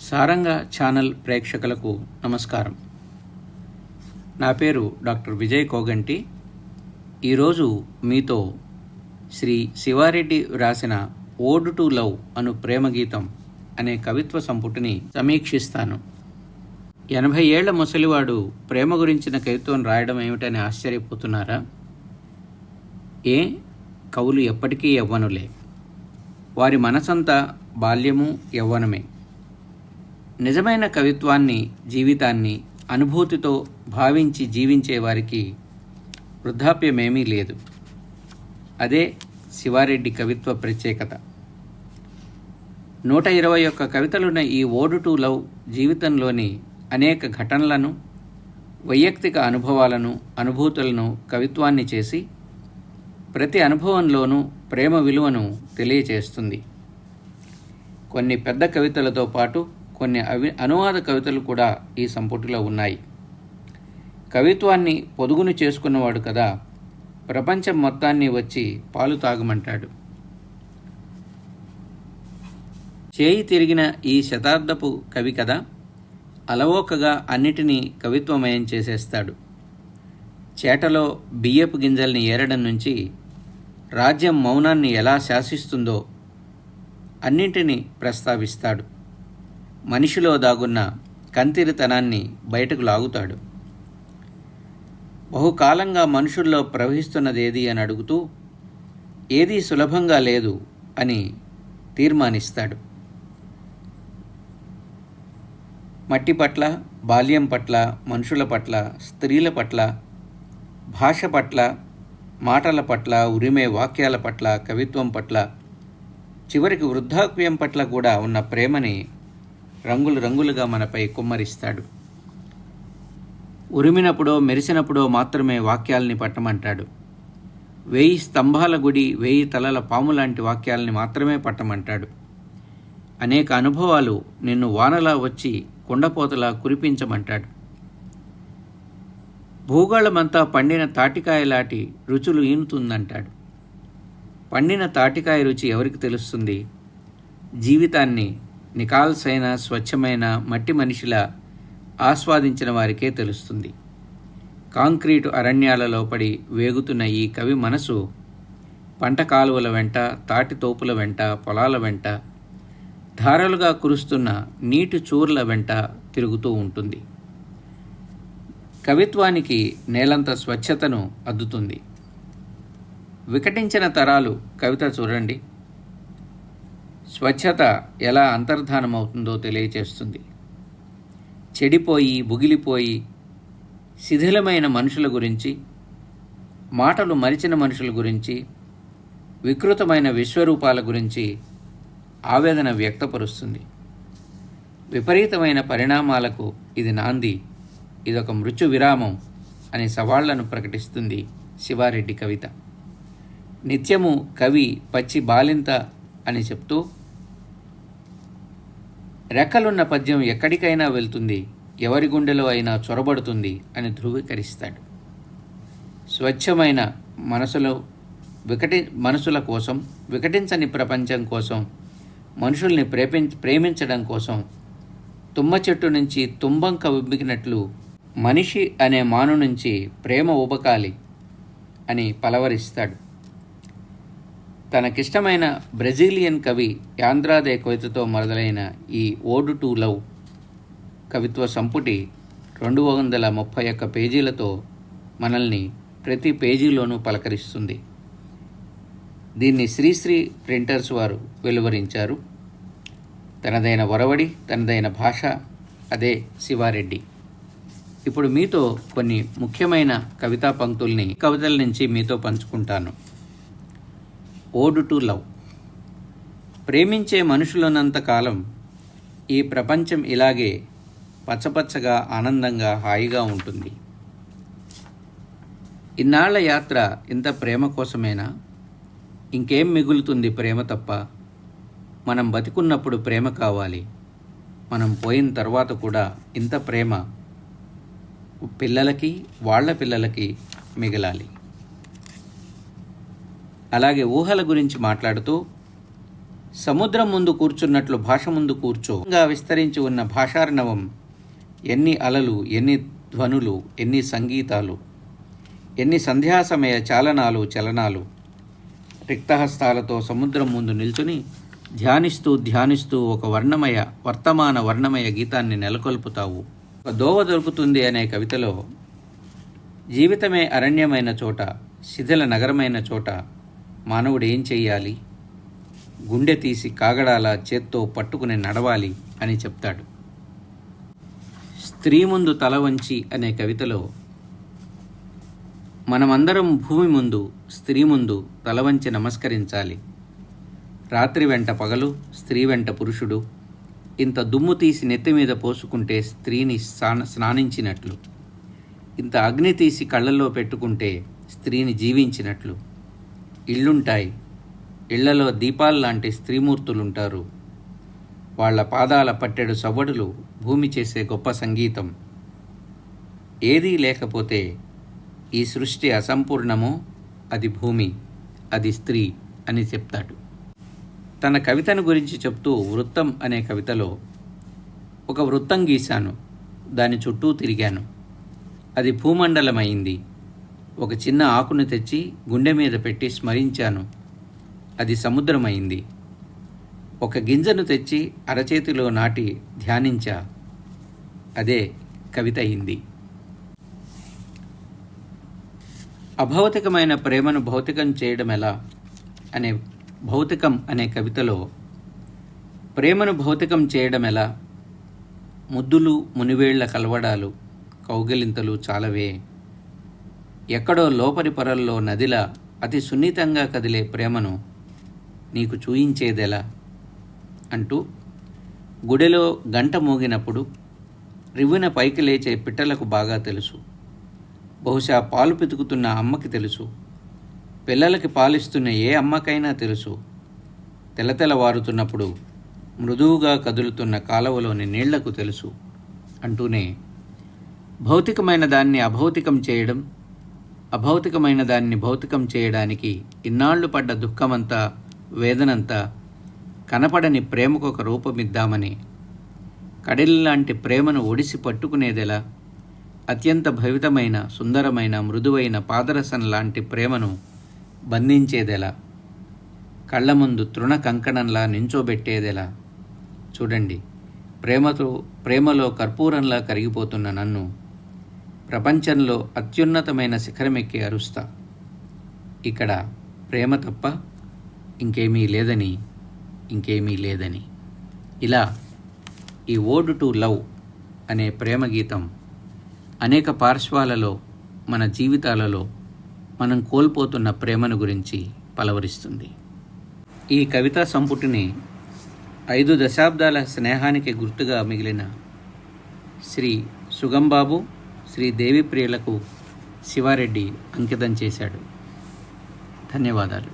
Saranga channel ప్రేక్షకులకు నమస్కారం. నా పేరు డాక్టర్ విజయ్ కోగంటి. ఈరోజు మీతో శ్రీ శివారెడ్డి వ్రాసిన ఓడ్ టు లవ్ అను ప్రేమగీతం అనే కవిత్వ సంపుటిని సమీక్షిస్తాను. 80 ఏళ్ల ముసలివాడు ప్రేమ గురించిన కవిత్వం రాయడం ఏమిటని ఆశ్చర్యపోతున్నారా? కవులు ఎప్పటికీ యవ్వనులే. వారి మనసంతా బాల్యము యవ్వనమే. నిజమైన కవిత్వాన్ని, జీవితాన్ని అనుభూతితో భావించి జీవించే వారికి వృద్ధాప్యమేమీ లేదు. అదే శివారెడ్డి కవిత్వ ప్రత్యేకత. 121 కవితలున్న ఈ ఓడ్ టు లవ్ జీవితంలోని అనేక ఘటనలను, వైయక్తిక అనుభవాలను, అనుభూతులను కవిత్వాన్ని చేసి ప్రతి అనుభవంలోనూ ప్రేమ విలువను తెలియచేస్తుంది. కొన్ని పెద్ద కవితలతో పాటు కొన్ని అనువాద కవితలు కూడా ఈ సంపుటిలో ఉన్నాయి. కవిత్వాన్ని పొదుగును చేసుకున్నవాడు కదా, ప్రపంచం మొత్తాన్ని వచ్చి పాలు తాగమంటాడు. చేయి తిరిగిన ఈ శతాబ్దపు కవి కదా, అలవోకగా అన్నిటినీ కవిత్వమయం చేసేస్తాడు. చేటలో బియ్యపు గింజల్ని ఏరడం నుంచి రాజ్యం మౌనాన్ని ఎలా శాసిస్తుందో అన్నింటినీ ప్రస్తావిస్తాడు. మనిషిలో దాగున్న కంతిరితనాన్ని బయటకు లాగుతాడు. బహుకాలంగా మనుషుల్లో ప్రవహిస్తున్నదేది అని అడుగుతూ ఏదీ సులభంగా లేదు అని తీర్మానిస్తాడు. మట్టి పట్ల, బాల్యం పట్ల, మనుషుల పట్ల, స్త్రీల పట్ల, భాష పట్ల, మాటల పట్ల, ఉరిమే వాక్యాల పట్ల, కవిత్వం పట్ల, చివరికి వృద్ధాప్యం పట్ల కూడా ఉన్న ప్రేమని రంగులు రంగులుగా మనపై కుమ్మరిస్తాడు. ఉరిమినప్పుడో మెరిసినప్పుడో మాత్రమే వాక్యాల్ని పట్టమంటాడు. 1000 స్తంభాల గుడి, 1000 తలల పాము లాంటి వాక్యాల్ని మాత్రమే పట్టమంటాడు. అనేక అనుభవాలు నిన్ను వానలా వచ్చి కుండపోతలా కురిపించమంటాడు. భూగోళమంతా పండిన తాటికాయలాంటి రుచులు ఈనుతుందంటాడు. పండిన తాటికాయ రుచి ఎవరికి తెలుస్తుంది? జీవితాన్ని నికాల్సైన స్వచ్ఛమైన మట్టి మనిషిలా ఆస్వాదించిన వారికే తెలుస్తుంది. కాంక్రీటు అరణ్యాలలో పడి వేగుతున్న ఈ కవి మనసు పంట కాలువల వెంట, తాటి తోపుల వెంట, పొలాల వెంట, ధారలుగా కురుస్తున్న నీటి చూర్ల వెంట తిరుగుతూ ఉంటుంది. కవిత్వానికి నేలంత స్వచ్ఛతను అద్దుతుంది. వికటించిన తరాలు కవిత చూడండి. స్వచ్ఛత ఎలా అంతర్ధానమవుతుందో తెలియచేస్తుంది. చెడిపోయి, బుగిలిపోయి, శిథిలమైన మనుషుల గురించి, మాటలు మరిచిన మనుషుల గురించి, వికృతమైన విశ్వరూపాల గురించి ఆవేదన వ్యక్తపరుస్తుంది. విపరీతమైన పరిణామాలకు ఇది నాంది, ఇదొక మృత్యు విరామం అనే సవాళ్లను ప్రకటిస్తుంది శివారెడ్డి కవిత. నిత్యము కవి పచ్చి బాలింత అని చెప్తూ రెక్కలున్న పద్యం ఎక్కడికైనా వెళ్తుంది, ఎవరి గుండెలో అయినా చొరబడుతుంది అని ధృవీకరిస్తాడు. స్వచ్ఛమైన మనసుల కోసం, వికటించని ప్రపంచం కోసం, మనుషుల్ని ప్రేమించడం కోసం తుమ్మ చెట్టు నుంచి తుంబంక ఉబ్బికినట్లు మనిషి అనే మాను నుంచి ప్రేమ ఉబకాలి అని పలవరిస్తాడు. తనకిష్టమైన బ్రెజిలియన్ కవి యాంద్రాదే కవితతో మొదలైన ఈ ఓడ్ టు లవ్ కవిత్వ సంపుటి 231 పేజీలతో మనల్ని ప్రతి పేజీలోనూ పలకరిస్తుంది. దీన్ని శ్రీశ్రీ ప్రింటర్స్ వారు వెలువరించారు. తనదైన ఒరవడి, తనదైన భాష, అదే శివారెడ్డి. ఇప్పుడు మీతో కొన్ని ముఖ్యమైన కవితా పంక్తుల్ని కవితల నుంచి మీతో పంచుకుంటాను. ఓడ్ టు లవ్. ప్రేమించే మనుషులున్నంత కాలం ఈ ప్రపంచం ఇలాగే పచ్చపచ్చగా, ఆనందంగా, హాయిగా ఉంటుంది. ఇన్నాళ్ల యాత్ర ఇంత ప్రేమ కోసమేనా? ఇంకేం మిగులుతుంది ప్రేమ తప్ప? మనం బతికున్నప్పుడు ప్రేమ కావాలి, మనం పోయిన తర్వాత కూడా ఇంత ప్రేమ పిల్లలకి, వాళ్ళ పిల్లలకి మిగలాలి. అలాగే ఊహల గురించి మాట్లాడుతూ సముద్రం ముందు కూర్చున్నట్లు భాష ముందు కూర్చోగా విస్తరించి ఉన్న భాషార్ణవం ఎన్ని అలలు, ఎన్ని ధ్వనులు, ఎన్ని సంగీతాలు, ఎన్ని సంధ్యాసమయ చాలనాలు, చలనాలు. రిక్తహస్తాలతో సముద్రం ముందు నిల్చుని ధ్యానిస్తూ ఒక వర్తమాన వర్ణమయ గీతాన్ని నెలకొల్పుతావు. ఒక దోవ దొరుకుతుంది అనే కవితలో జీవితమే అరణ్యమైన చోట, శిథిల నగరమైన చోట మానవుడు ఏం చెయ్యాలి? గుండె తీసి కాగడాల చేత్తో పట్టుకుని నడవాలి అని చెప్తాడు. స్త్రీ ముందు తల వంచి అనే కవితలో మనమందరం భూమి ముందు, స్త్రీ ముందు తల వంచి నమస్కరించాలి. రాత్రి వెంట పగలు, స్త్రీ వెంట పురుషుడు. ఇంత దుమ్ము తీసి నెత్తి మీద పోసుకుంటే స్త్రీని స్నానించినట్లు, ఇంత అగ్ని తీసి కళ్ళల్లో పెట్టుకుంటే స్త్రీని జీవించినట్లు. ఇళ్ళుంటాయి, ఇళ్లలో దీపాల్లాంటి స్త్రీమూర్తులుంటారు. వాళ్ల పాదాల పట్టెడు సవ్వడులు భూమి చేసే గొప్ప సంగీతం. ఏదీ లేకపోతే ఈ సృష్టి అసంపూర్ణమో అది భూమి, అది స్త్రీ అని చెప్తాడు. తన కవితను గురించి చెప్తూ వృత్తం అనే కవితలో ఒక వృత్తం గీశాను, దాని చుట్టూ తిరిగాను, అది భూమండలమైంది. ఒక చిన్న ఆకును తెచ్చి గుండె మీద పెట్టి స్మరించాను, అది సముద్రమైంది. ఒక గింజను తెచ్చి అరచేతిలో నాటి ధ్యానించా, అదే కవిత అయింది. అభౌతికమైన ప్రేమను భౌతికం చేయడం ఎలా అనే భౌతికం అనే కవితలో ప్రేమను భౌతికం చేయడం ఎలా? ముద్దులు, మునివేళ్ల కలవడాలు, కౌగిలింతలు చాలవే. ఎక్కడో లోపలి పొరల్లో నదిలా అతి సున్నితంగా కదిలే ప్రేమను నీకు చూయించేదెలా అంటూ గుడిలో గంట మోగినప్పుడు రివ్వున పైకి లేచే పిట్టలకు బాగా తెలుసు. బహుశా పాలు పితుకుతున్న అమ్మకి తెలుసు. పిల్లలకి పాలిస్తున్న ఏ అమ్మకైనా తెలుసు. తెలతెలవారుతున్నప్పుడు మృదువుగా కదులుతున్న కాలువలోని నీళ్లకు తెలుసు అంటూనే భౌతికమైన దాన్ని అభౌతికం చేయడం, అభౌతికమైన దాన్ని భౌతికం చేయడానికి ఇన్నాళ్లు పడ్డ దుఃఖమంతా, వేదనంతా కనపడని ప్రేమకు ఒక రూపమిద్దామని. కడిల్లాంటి ప్రేమను ఒడిసి పట్టుకునేదెలా? అత్యంత భవితమైన, సుందరమైన, మృదువైన పాదరసం లాంటి ప్రేమను బంధించేదెలా? కళ్ళ ముందు తృణ కంకణంలా నించోబెట్టేదెలా? చూడండి, ప్రేమలో కర్పూరంలా కరిగిపోతున్న నన్ను ప్రపంచంలో అత్యున్నతమైన శిఖరమెక్కి అరుస్తా. ఇక్కడ ప్రేమ తప్ప ఇంకేమీ లేదని. ఇలా ఈ ఓడ్ టు లవ్ అనే ప్రేమ గీతం అనేక పార్శ్వాలలో మన జీవితాలలో మనం కోల్పోతున్న ప్రేమను గురించి పలవరిస్తుంది. ఈ కవితా సంపుటిని 5 దశాబ్దాల స్నేహానికి గుర్తుగా మిగిలిన శ్రీ సుగంబాబు, శ్రీ దేవిప్రియలకు శివారెడ్డి అంకితం చేశాడు. ధన్యవాదాలు.